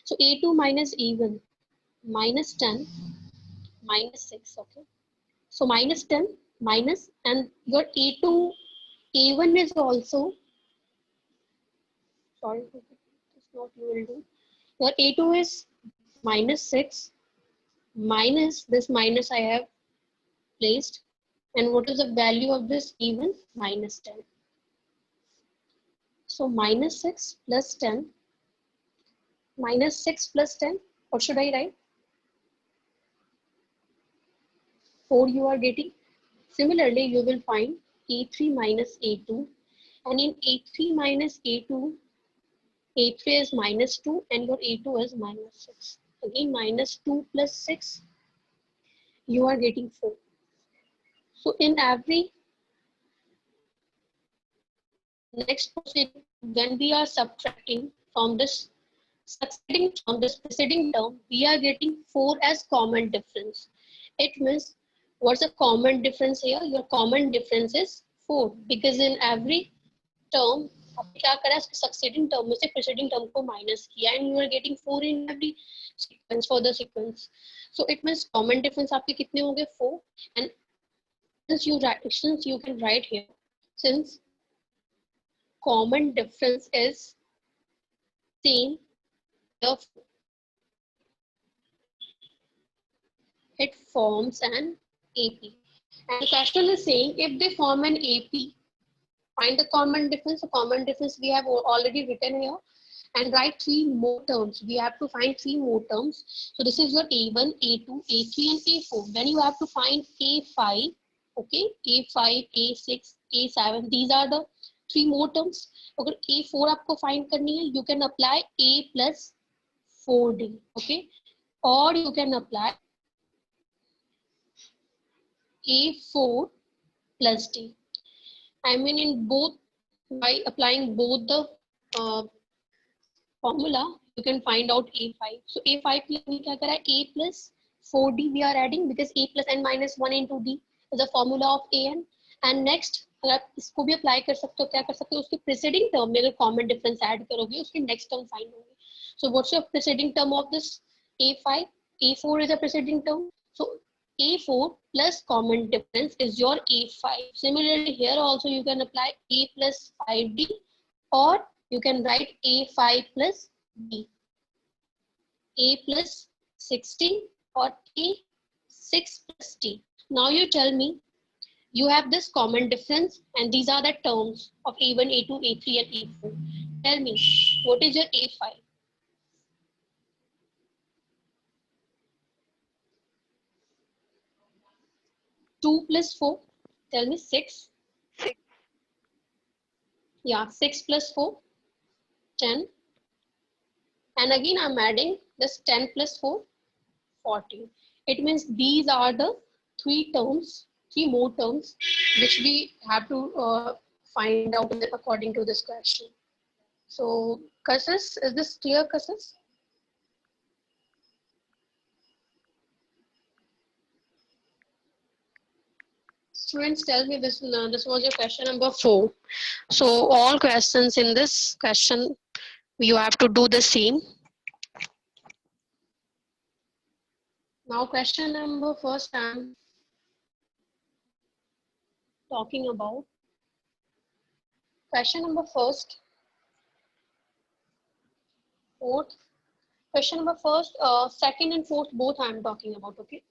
So A2 minus A1 minus 10 minus 6. Okay. So minus 10 minus, and your A2 A1 is also, sorry, that's not you will do. Your A2 is minus 6 minus this minus I have placed, and what is the value of this A1? Minus 10. So minus 6 plus 10, minus 6 plus 10, what should I write? 4 you are getting. Similarly, you will find A3 minus A2, and in A3 minus A2, A3 is minus 2 and your A2 is minus 6. Again, minus 2 plus 6, you are getting 4. So in every next proceeding, when we are subtracting from this succeeding from this preceding term, we are getting 4 as common difference. It means, what's the common difference here? Your common difference is 4, because in every term आपने क्या करा, succeeding term में से preceding term को minus किया, and you are getting 4 in every sequence for the sequence. So it means common difference आपके कितने होंगे? 4. And since you can write here, since common difference is same, therefore it forms an AP. And the question is saying, if they form an AP, find the common difference. The common difference we have already written here, and write 3 more terms. We have to find 3 more terms. So this is your A1, A2, A3 and A4. Then you have to find A5, okay, A5, A6, A7. These are the 3 more terms. अगर A4 आपको find करनी है, you can apply A plus 4D, okay, or you can apply A4 plus D. I mean, in both, by applying both the formula, you can find out A5. So A5 plus we क्या करा? A plus 4D we are adding, because A plus n minus 1 into D is the formula of AN. And next, अगर आप इसको भी apply कर सकते हो, क्या कर सकते हो? उसके preceding term में अगर common difference add करोगे, उसके next term find होंगे. So what's your preceding term of this A5? A4 is a preceding term. So A4 plus common difference is your A5. Similarly, here also you can apply A plus 5D, or you can write A5 plus D, A plus 16 or A6 plus D. Now you tell me, you have this common difference and these are the terms of A1, A2, A3 and A4. Tell me, what is your A5? Two plus 4, tell me. 6. 6. Yeah, 6 plus 4, 10. And again I'm adding this 10 plus 4, 14. It means these are the 3 terms, 3 more terms which we have to find out according to this question. So Kassis, is this clear, Kassis? Students, tell me, this was your question number 4. So all questions in this question, you have to do the same. Now question number first I'm talking about. Question number first, fourth. Question number first, second and fourth, both I'm talking about, okay?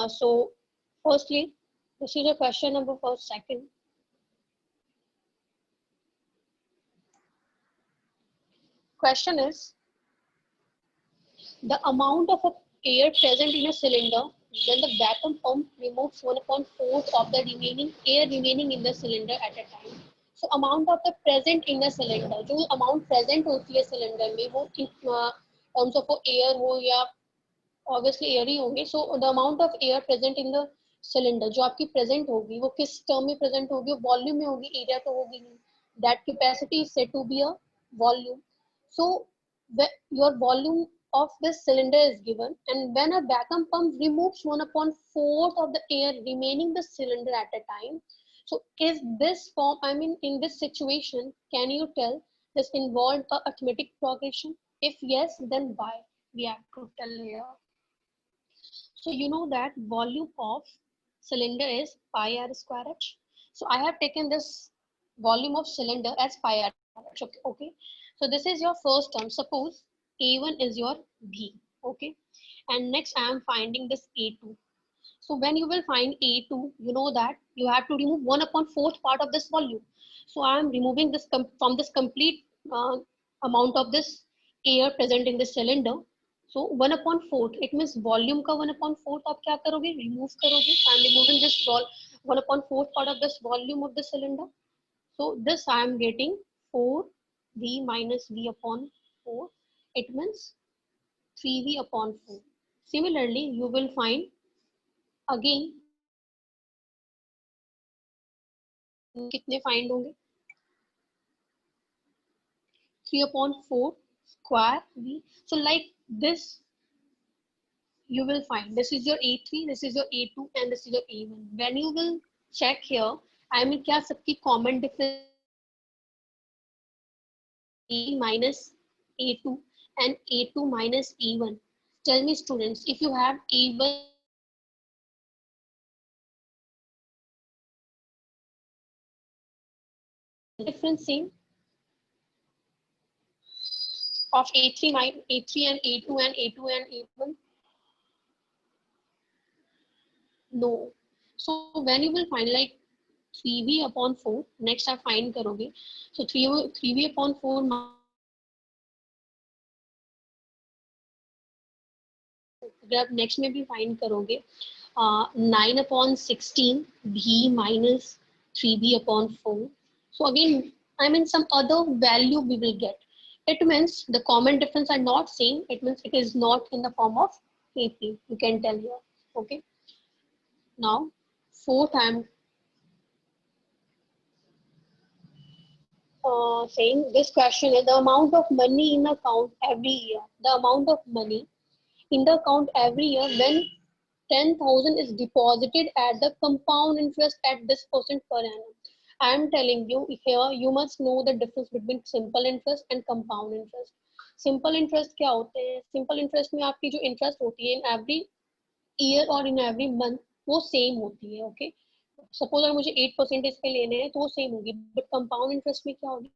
So firstly, this is a question number first, second. Question is, the amount of air present in a cylinder when the vacuum pump removes 1/4 of the remaining air remaining in the cylinder at a time. So amount of the present in a cylinder, जो amount present होती है cylinder में, वो terms of air हो या obviously air ही होंगे. So the amount of air present in the cylinder जो आपकी present होगी, वो किस term में present होगी? Volume में होगी, area तो होगी नहीं. That capacity is said to be a volume. So your volume of this cylinder is given, and when a vacuum pump removes 1/4 of the air remaining the cylinder at a time, so is this form, I mean in this situation, can you tell this involved a arithmetic progression? If yes, then why? We have to tell here. So you know that volume of cylinder is pi r square h. So I have taken this volume of cylinder as pi r square h. Okay, okay. So this is your first term. Suppose A1 is your V. Okay. And next I am finding this A2. So when you will find A2, you know that you have to remove 1 upon 4th part of this volume. So I am removing this from this complete amount of this air present in the cylinder. So 1 upon 4th, it means volume का 1 upon 4th आप क्या करोगे? Remove करोगे. So I am removing this 1 upon 4th part of this volume of the cylinder. So this I am getting 4V minus V upon 4. It means 3V upon 4. Similarly, you will find again कितने find होंगे 3 upon 4 square v. So like this you will find this is your A3, this is your A2 and this is your A1. When you will check here, I mean क्या सबकी common difference A minus A2 and A2 minus A1. Tell me students, if you have A1 difference same of A3 minus A3 and A2 and A2 and A1? No. So when you will find like 3v upon 4, next आप find करोगे. So 3v upon 4 अगर आप next में भी find करोगे 9 upon 16 v minus 3v upon 4. So again, I mean some other value we will get. It means the common difference are not same. It means it is not in the form of AP. You can tell here. Okay. Now, fourth I am saying this question is the amount of money in account every year. The amount of money in the account every year when 10,000 is deposited at the compound interest at this percent per annum. I am telling you here you must know the difference between simple interest and compound interest. Simple interest क्या होते हैं? Simple interest में आपकी जो interest होती है in every year और in every month वो same होती है. Okay. सपोज अगर मुझे 8% इसके लेने हैं तो वो सेम होगी बट कंपाउंड इंटरेस्ट में क्या होगी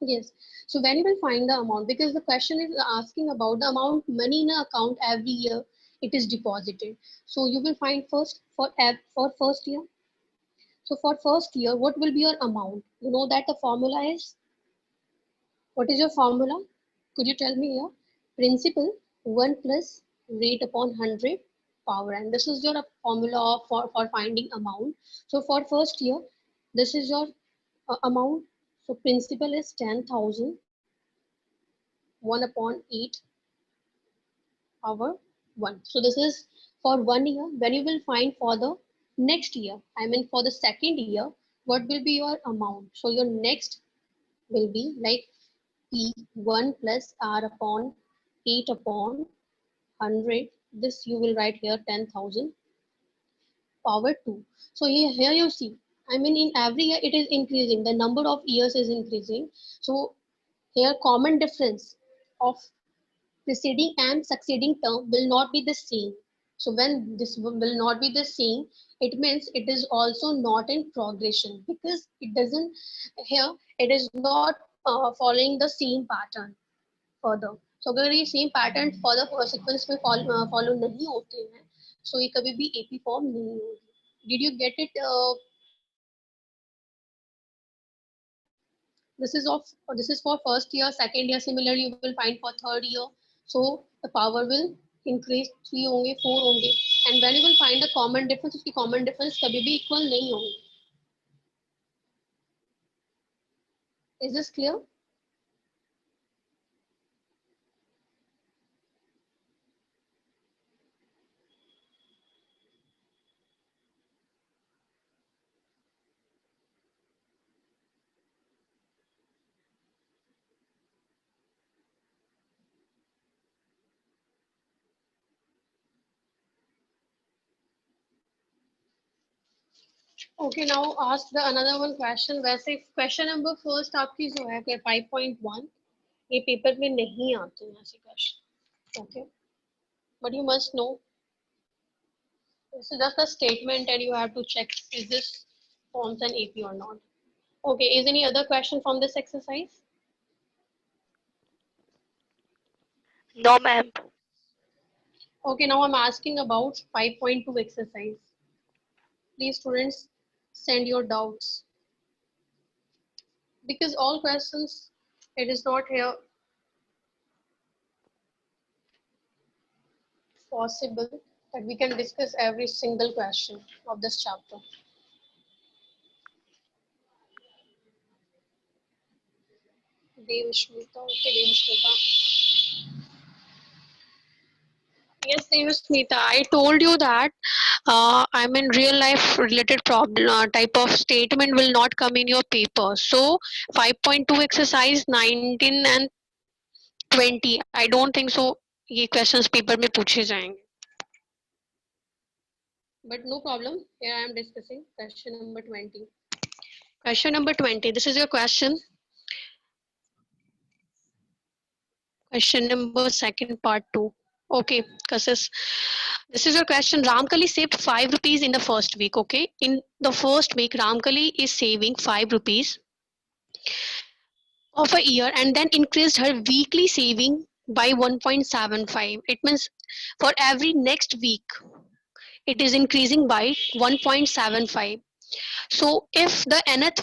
Yes. So when you will find the amount, because the question is asking about the amount money in an account every year it is deposited. So you will find first for first year. So for first year, what will be your amount? You know that the formula is what is your formula? Could you tell me here? Principal 1 plus rate upon 100 power n. This is your formula for finding amount. So for first year, this is your amount. So principal is 10,000 1 upon 8 power 1. So this is for 1 year. When you will find for the next year, I mean for the second year, what will be your amount? So your next will be like P1 plus R upon 8 upon 100. This you will write here 10,000 power 2. So here you see, I mean in every year it is increasing, the number of years is increasing. So here common difference of preceding and succeeding term will not be the same. So when this will not be the same, it means it is also not in progression, because it doesn't, here it is not following the same pattern further. So अगर ये same pattern further sequence में follow नहीं होते हैं, so ये कभी भी AP form नहीं होगी. Did you get it? This is for first year, second year. Similarly, you will find for third year. So the power will increase, 3 होंगे, 4 होंगे, and when you will find the common difference, उसकी common difference कभी भी equal नहीं होंगे. Is this clear? Okay, now ask the another one question. वैसे question number first आपकी जो है 5.1, ये पेपर में नहीं आते हैं ऐसे question. Okay, but you must know this is just a statement and you have to check is this forms an AP or not. Okay, is any other question from this exercise? No, ma'am. Okay, now I'm asking about 5.2 exercise. Please students send your doubts, because all questions, it is not here possible that we can discuss every single question of this chapter. Devashmita, okay, Devashmita. Yes, Devashmita, I told you that I mean real life related problem type of statement will not come in your paper. So 5.2 exercise 19 and 20, I don't think so ये questions paper में पूछे जाएंगे. But no problem, here I am discussing question number 20. Question number 20, this is your question. Question number second part 2. Okay, Kasis. This is your question. Ramkali saved 5 rupees in the first week. Okay, in the first week, Ramkali is saving 5 rupees of a year and then increased her weekly saving by 1.75. It means for every next week, it is increasing by 1.75. So if the nth,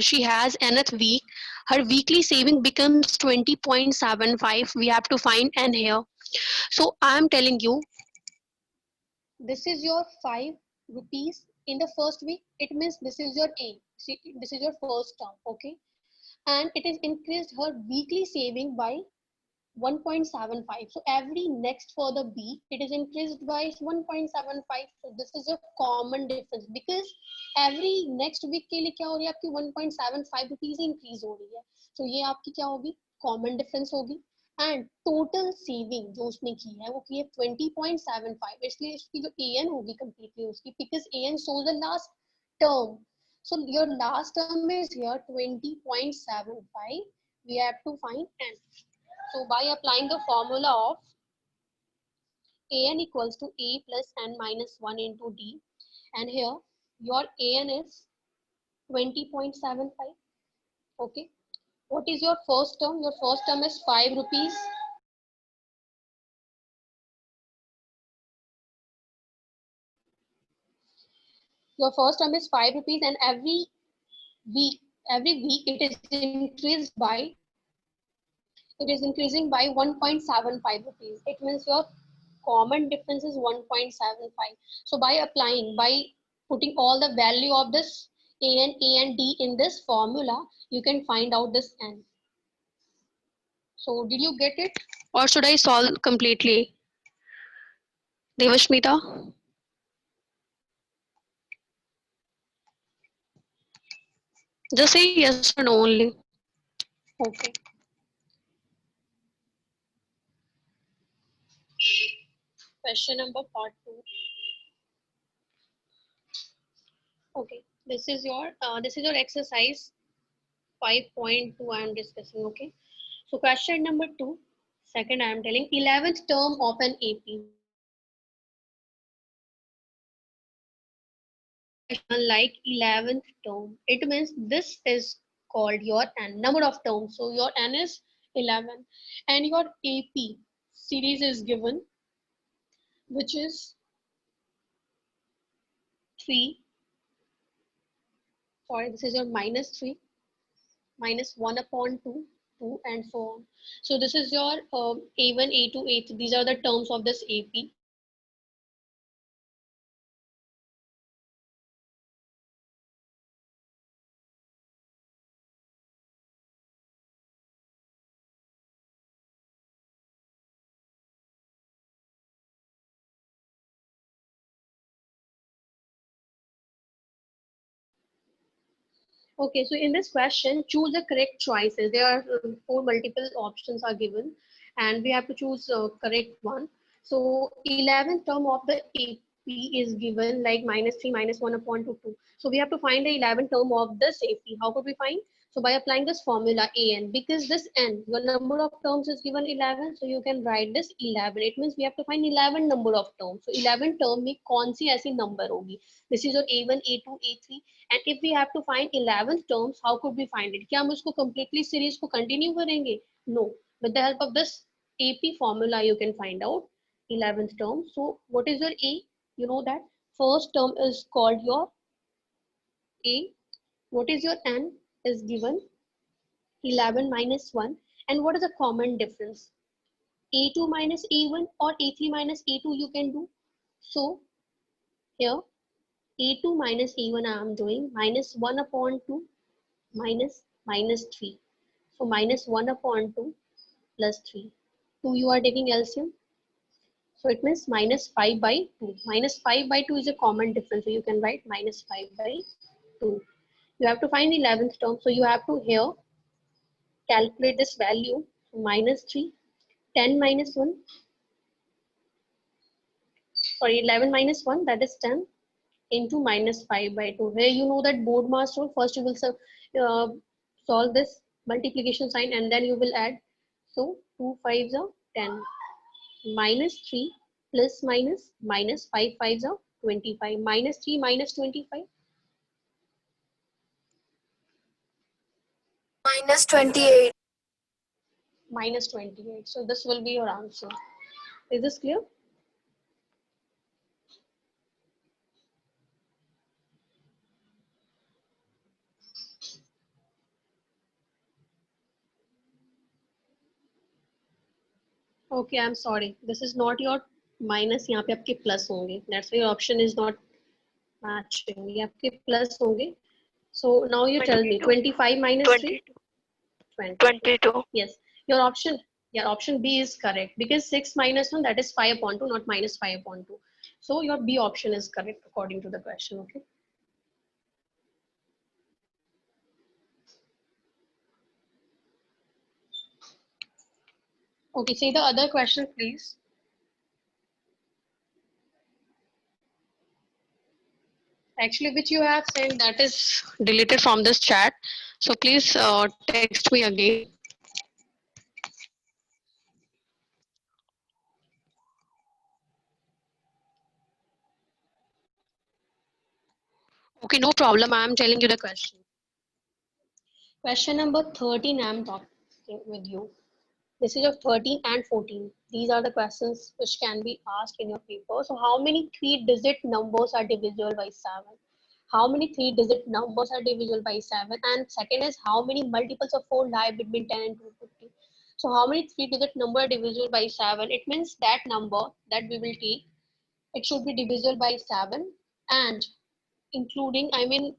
she has nth week, her weekly saving becomes 20.75. We have to find n here. So I am telling you, this is your 5 rupees in the first week. It means this is your A. See, this is your first term, okay? And it is increased her weekly saving by 1.75. So every next for the B, it is increased by 1.75. So this is a common difference, because every next week के लिए क्या हो रही है आपकी 1.75 rupees increase हो रही है. So ये आपकी क्या होगी, common difference होगी. And total saving जो उसने की है वो की है 20.75. इसलिए इसकी जो AN होगी completely उसकी, because AN shows the last term. So your last term is here 20.75. We have to find N. So by applying the formula of AN equals to A plus N minus 1 into D, and here your AN is 20.75. Okay. What is your first term? Your first term is 5 rupees. Your first term is 5 rupees, and week, every week it is increased by, it is increasing by 1.75 rupees. It means your common difference is 1.75. So by applying, by putting all the value of this A and D in this formula, you can find out this N. So did you get it, or should I solve completely, Devashmita? Just say yes or no only. Okay. Question number part 2. Okay, this is your exercise 5.2 I am discussing. Okay, so question number 2, second I am telling 11th term of an AP. Question like 11th term. It means this is called your n number of terms. So your n is 11, and your AP series is given, which is 3. Sorry, this is your minus 3, minus 1 upon 2, 2, and so on. So this is your A1, A2, A3. These are the terms of this AP. Okay, so in this question, choose the correct choices. There are 4 multiple options are given, and we have to choose correct one. So 11th term of the AP is given like minus 3 minus 1 upon 2. So we have to find the 11th term of this AP. How could we find? So by applying this formula AN, because this N, your number of terms is given 11, so you can write this 11. It means we have to find 11 number of terms. So 11 term में कौन सी ऐसी number होगी? This is your A1, A2, A3. And if we have to find 11th terms, how could we find it? क्या हम उसको completely series को continue करेंगे? No. With the help of this AP formula, you can find out 11th term. So what is your A? You know that first term is called your A. What is your N? Is given 11 minus 1. And what is the common difference? A2 minus A1 or A3 minus A2 you can do. So here A2 minus A1 I am doing minus 1 upon 2 minus 3. So minus 1 upon 2 plus 3. 2 you are taking LCM. So it means minus 5 by 2. Minus 5 by 2 is a common difference. So you can write minus 5 by 2. You have to find the 11th term. So you have to here calculate this value. So minus 3, 10 minus 1. Sorry, 11 minus 1, that is 10 into minus 5 by 2. Here you know that board mass rule. First you will solve this multiplication sign and then you will add. So 2 5s are 10. Minus 3 plus minus 5 5s are 25. Minus 3 minus 25. Minus 28. Minus 28. So this will be your answer. Is this clear? Okay, I'm sorry. This is not your minus. यहाँ पे आपके plus होंगे. That's why your option is not matching. ये आपके plus होंगे. So now you tell me 25 minus 3. 22. 20. 22. Yes, your option, yeah, option B is correct because 6 minus 1, that is 5 upon 2, not minus 5 upon 2. So your B option is correct according to the question. Okay. Okay, say the other question, please. Actually, which you have sent, that is deleted from this chat. So please text me again. Okay, no problem. I am telling you the question. Question number 13, I am talking with you. This is of 13 and 14. These are the questions which can be asked in your paper. So how many 3-digit numbers are divisible by 7? How many 3-digit numbers are divisible by 7? And second is how many multiples of 4 lie between 10 and 250? So how many 3-digit number are divisible by 7? It means that number that we will take, it should be divisible by 7 and including, I mean,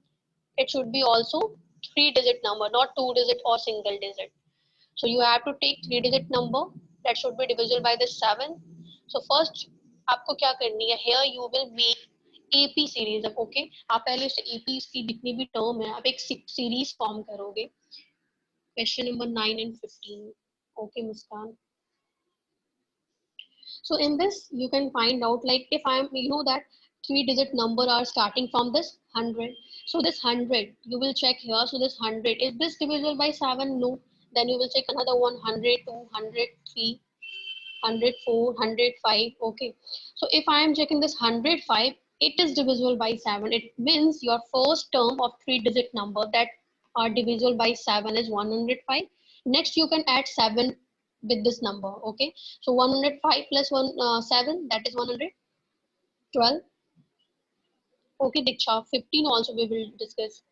it should be also 3-digit number, not 2-digit or single digit. So you have to take 3-digit number that should be divisible by the 7. So first आपको क्या करनी है? Here you will make AP series of, okay? आप पहले से AP की जितनी भी term है, आप एक series form करोगे. Question number 9 and 15. Okay, Muskan. So in this, you can find out like if I'm, you know that 3-digit number are starting from this 100. So this 100, you will check here. So this 100, is this divisible by 7? No. Then you will check another one, 100, 2, 103, 104, 105. Okay. So if I am checking this 105, it is divisible by 7. It means your first term of 3-digit number that are divisible by 7 is 105. Next, you can add 7 with this number. Okay. So 105 plus 7, that is 112. Okay, Diksha. 15 also we will discuss.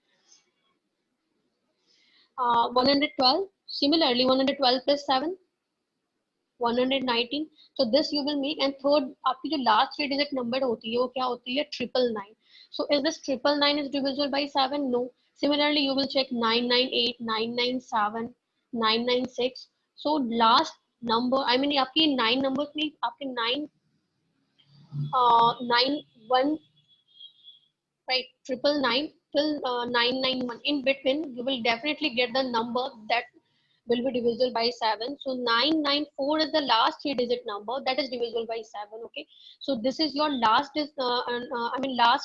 112. Similarly, 112 plus 7, 119. So this you will make. And third, आपकी जो last 3-digit number होती है वो क्या होती है? 999. So is this 999 is divisible by 7? No. Similarly, you will check 998, 997, 996. So last number, I mean आपकी 9 numbers में आपके 91, right, 999 till 991. In between, you will definitely get the number that will be divisible by 7. So 994 is the last 3-digit number that is divisible by 7. Okay. So this is your last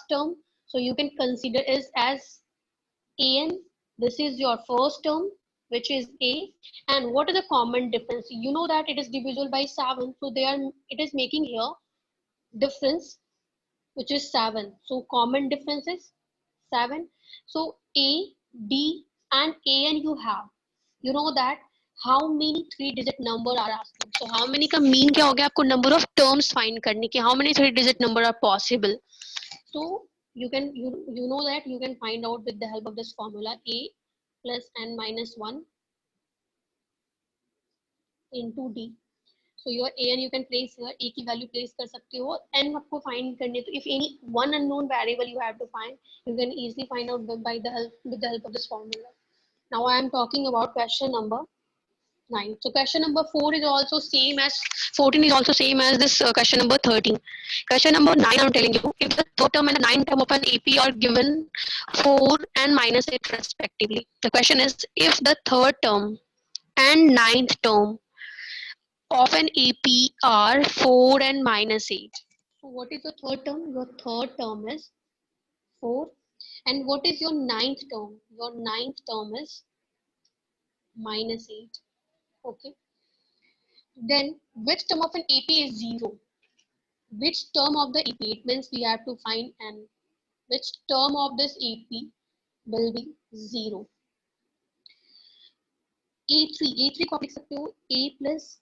term. So you can consider is as an. This is your first term, which is a. And what is the common difference? You know that it is divisible by 7. So it is making here difference, which is 7. So common difference is 7. So A, D and AN you have. You know that how many 3-digit number are asking. So how many का mean क्या हो गया आपको number of terms find करने की, how many 3-digit number are possible. So you know that you can find out with the help of this formula A plus n minus 1 into D. So your an you can place here, a की value place कर सकते हो, n आपको find करने तो if any one unknown variable you have to find, you can easily find out with the help of this formula. Now I am talking about question number 9. So question number 4 is also same as 14 is also same as this question number 13. Question number 9 I'm telling you, if the third term and the ninth term of an AP are given 4 and minus 8 respectively. The question is if the third term and ninth term of an AP are 4 and minus 8. So what is the third term? Your third term is 4. And what is your ninth term? Your ninth term is minus 8. Okay. Then which term of an AP is 0? Which term of the AP? It means we have to find n. Which term of this AP will be 0? A3 को आप लिख सकते हो A plus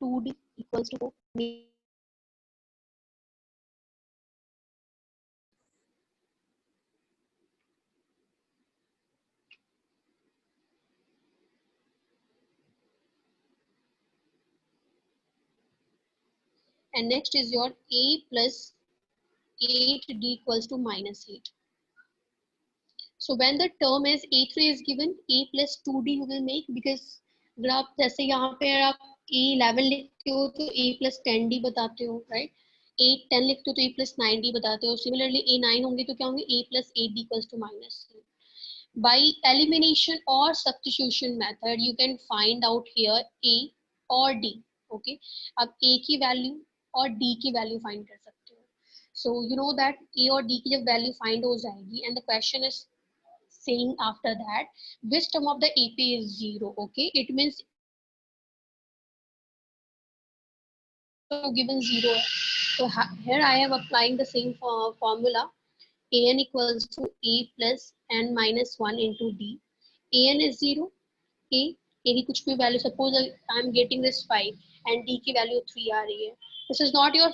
2D equals to 4. And next is your A plus 8D equals to minus 8. So when the term is A3 is given, A plus 2D you will make, because अगर आप जैसे यहाँ पे आप A11 लिखते हो तो A plus 10D बताते हो, right? A10 लिखते हो तो A plus 9D बताते हो. Similarly A9 होंगे तो क्या होंगे? A plus 8D equals to minus 8. By elimination or substitution method, you can find out here A or D. Okay, अब A की value और D की value find कर सकते हो. So you know that A और D की जब value find हो जाएगी, and the question is saying after that which term of the AP is 0. Okay, it means given 0. So here I am applying the same formula. An equals to A plus n minus 1 into D. An is 0. A की कुछ भी value, suppose I am getting this 5 and D की value 3 आ रही है. This is not your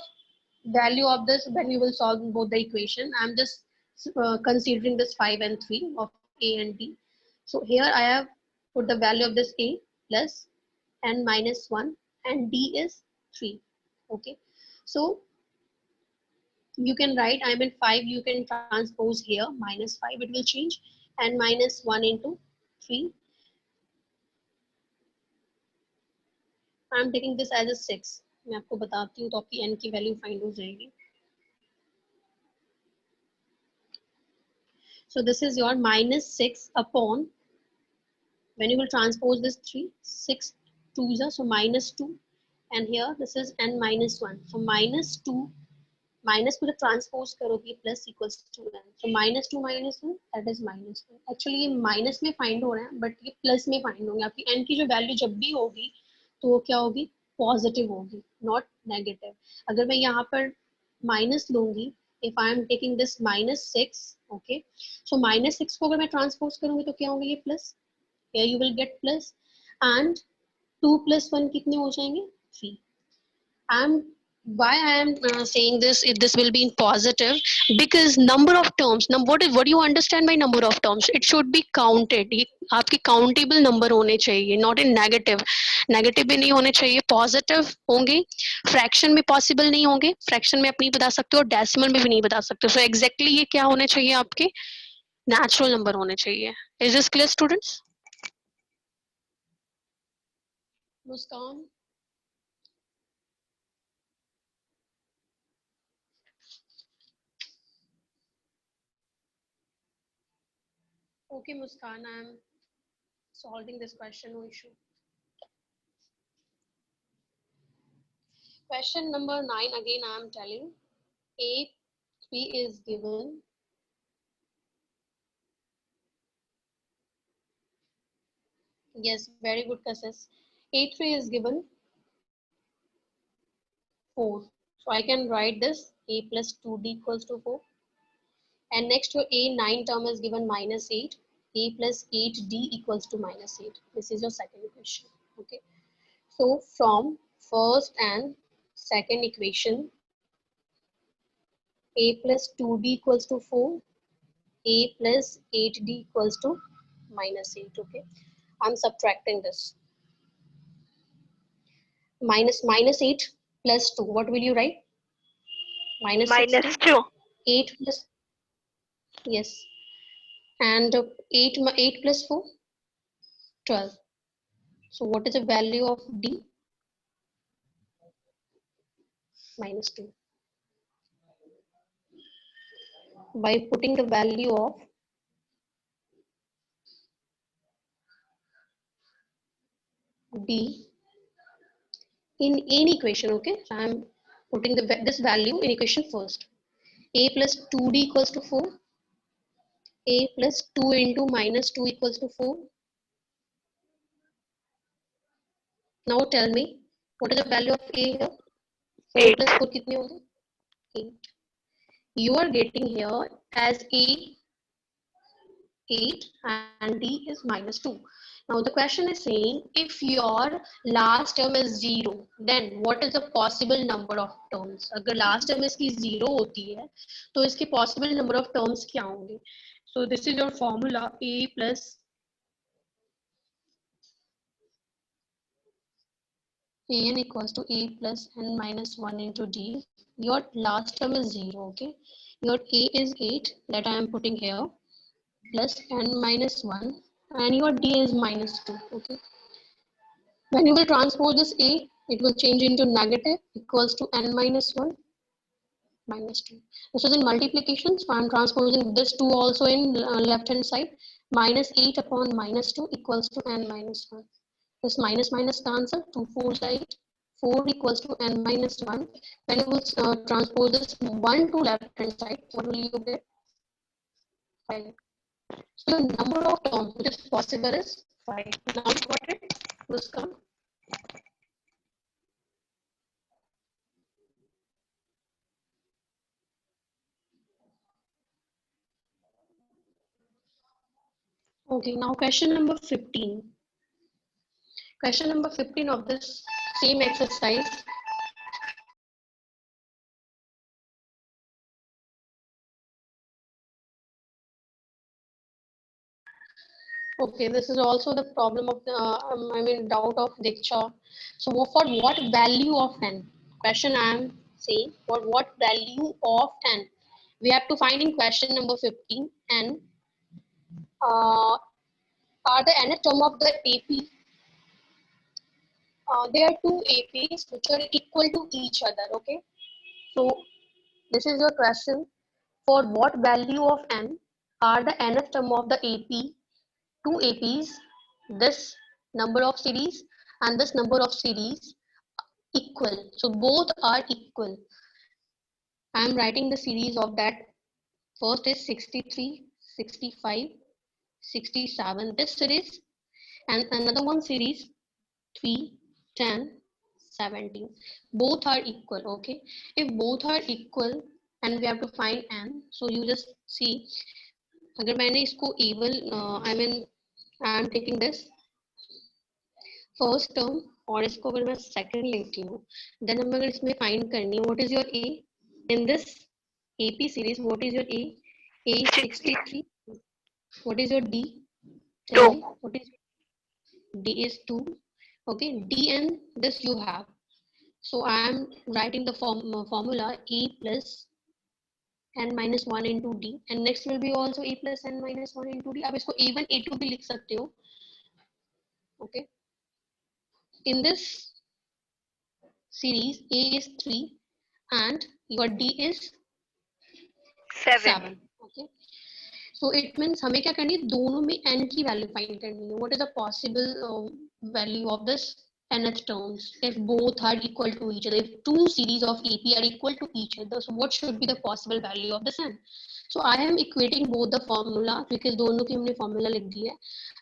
value of this when you will solve both the equation. I am just considering this 5 and 3 of A and D. So here I have put the value of this A plus n minus 1 and D is 3. Okay, so you can write, I mean 5 you can transpose here, minus 5 it will change, and minus 1 into 3. I am taking this as a 6. मैं आपको बताती हूँ तो आपकी n की value find हो जाएगी. So this is your minus 6 upon, when you will transpose this 3, 6 2s are, so minus 2, and here this is n minus 1. So minus 2 minus को जब ट्रांसपोज करोगे plus equals to N, so minus two minus one that is minus one. Actually ये minus में find हो रहा है but ये plus में फाइंड होंगे। आपकी एन की जो वैल्यू जब भी होगी तो वो क्या होगी, पॉजिटिव होगी, नॉट नेगेटिव। अगर मैं यहाँ पर माइनस लूंगी, if I am taking this minus six, okay, so minus six को अगर मैं ट्रांसपोज करूंगी तो क्या होंगे, ये plus, here you will get plus, and 2 plus 1 कितने हो जाएंगे, 3। I'm why I am saying this, if this will be in positive, because number of terms, what do you understand by number of terms, it should be counted, ये आपके countable number होने चाहिए, not in negative, negative भी नहीं होने चाहिए, positive होंगे, fraction में possible नहीं होंगे, fraction में आप नहीं बता सकते और decimal में भी नहीं बता सकते, so exactly ये क्या होने चाहिए, आपके natural number होने चाहिए। Is this clear students? Muskan, okay Muskan, I am solving this question, no issue. Question number 9, again I am telling, A3 is given, yes, very good Kassis. A3 is given 4. So I can write this A plus 2D equals to 4. And next to A9 term is given minus 8. A plus 8D equals to minus 8. This is your second equation. Okay. So from first and second equation, A plus 2D equals to 4. A plus 8D equals to minus 8. Okay. I'm subtracting this. Minus 8 plus 2. What will you write? Minus minus 16. 2. 8 plus, yes. And 8 plus 4, 12. So what is the value of D? Minus 2. By putting the value of D in any equation, okay? So I'm putting this value in equation first. A plus 2D equals to 4. A plus 2 into minus 2 equals to 4. Now tell me, what is the value of A here? 4 8. plus 4 कितने होंगे? 8. You are getting here as A 8 and D is minus 2. Now the question is saying, if your last term is 0, then what is the possible number of terms? अगर last term इसकी 0 होती है तो इसके possible number of terms क्या होंगे? So this is your formula, A plus An equals to A plus n minus 1 into D. Your last term is 0, okay? Your A is 8 that I am putting here, plus n minus 1, and your D is minus 2, okay? When you will transpose this A, it will change into negative equals to n minus 1 minus 2. This is in multiplication, so I am transposing this 2 also in left hand side. Minus 8 upon minus 2 equals to n minus 1. This minus minus cancel, 2 4 is 8. 4 equals to n minus 1. When you will transpose this 1 to left hand side, what will you get? 5. So the number of terms which is possible is 5. Now what it will come? Okay, now question number 15. Question number 15 of this same exercise. Okay, this is also the problem of the, doubt of Diksha. So for what value of n? Question I am saying, for what value of n? We have to find in question number 15, n are the nth term of the AP. There are two APs which are equal to each other, okay? So this is your question. For what value of n are the nth term of the AP, two APs, this number of series and this number of series equal? So both are equal. I'm writing the series of that. First is 63, 65, 67, this series, and another one series 3, 10, 17. Both are equal, okay? If both are equal and we have to find n, so you just see, अगर मैंने इसको even, I mean, I am taking this first term और इसको अगर मैं second लेती हूँ, then हम अगर इसमें find करनी है, what is your a in this AP series? What is your a? A is 63. What is your d? Tell 2. me. What is d is 2. Okay, d and this you have. So I am writing the formula a plus n minus 1 into d, and next will be also a plus n minus 1 into d. आप इसको a1 a2 भी लिख सकते हो. Okay, in this series a is 3 and your d is 7. Okay, so it means हमें क्या करनी है, दोनों में n की वैल्यू फाइंड करनी है. What is the possible value of this nth terms if both are equal to each other? If two series of AP are equal to each other, so what should be the possible value of this n? So I am equating both the formula because दोनों की हमने formula लिख दी है,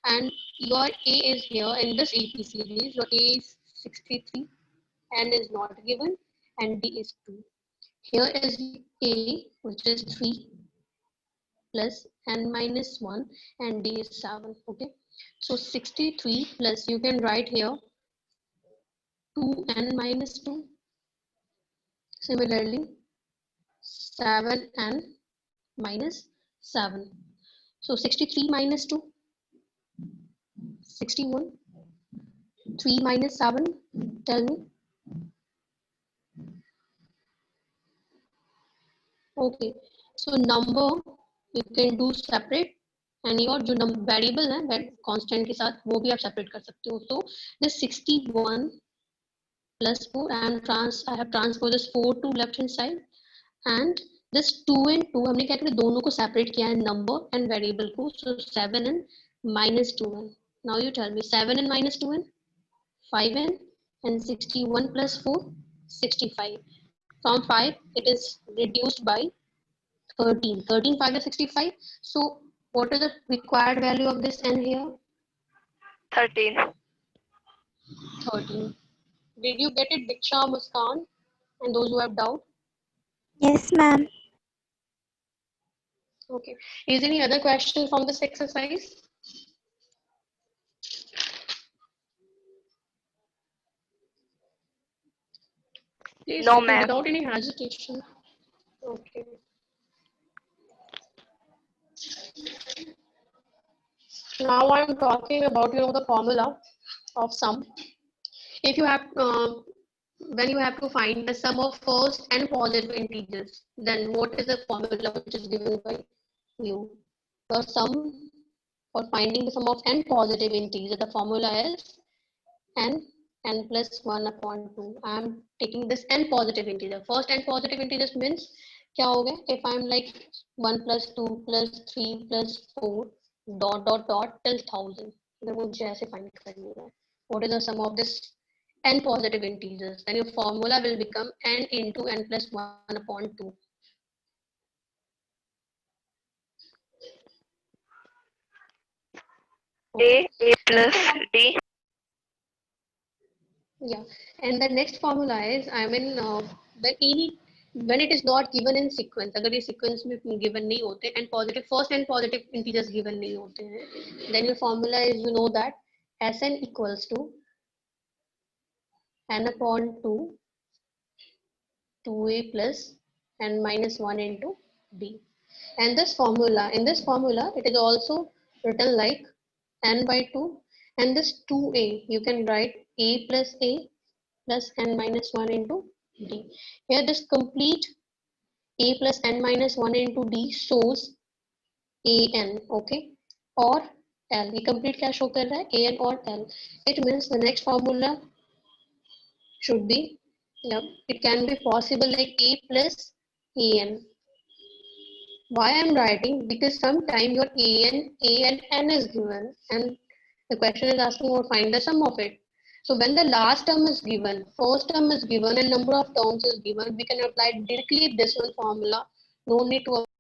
and your a is here in this AP series. Your a is 63, n is not given, and d is 2. Here is a, which is 3 plus n minus 1, and d is 7. Okay, so 63 plus, you can write here 2n minus 2. Similarly, 7n minus 7. So 63 minus 2, 61. 3 minus 7, tell me. Okay, so number you can do separate, and your जो variable है constant के साथ वो भी आप separate कर सकते हो. So this 61 plus 4, I have transposed this 4 to left hand side, and this 2 and 2 हमने क्या किया, दोनों को separate किया है number and variable को. So 7 and minus 2n. Now you tell me 7 and minus 2n, 5n, and 61 plus 4, 65. From 5 it is reduced by 13. 13 5 is 65. So what is the required value of this n here? 13. 13. Did you get it, Diksha, Muskan, and those who have doubt? Yes, ma'am. Okay. Is any other question from this exercise? Please, No, ma'am. without any hesitation. Okay. Now I'm talking about the formula of sum. If you have when you have to find the sum of first and positive integers, then what is the formula which is given by you? The sum for finding the sum of n positive integers, the formula is n plus 1 upon 2. I am taking this n positive integer. First n positive integers means क्या हो गया? If I am like 1 plus 2 plus 3 plus 4 dot dot dot till 1000, अगर मुझे ऐसे find करनी है, what is the sum of this n positive integers? Then your formula will become n into n plus 1 upon 2. Okay. A plus D. Yeah, and the next formula is, I mean, when it is not given in sequence, अगर ये sequence में given नहीं होते, and positive first and positive integers given नहीं होते हैं, then your formula is, you know that Sn equals to n upon 2 2a plus n minus 1 into d. And this formula, in this formula, it is also written like n by 2, and this 2a, you can write a plus n minus 1 into d. Here this complete a plus n minus 1 into d shows an, okay, or l. ये complete क्या show कर रहा है, an or l. It means the next formula should be, yeah, it can be possible like a plus an. Why I'm writing? Because sometime your a and n is given, and the question is asking for find the sum of it. So when the last term is given, first term is given, and number of terms is given, we can apply directly this one formula. No need to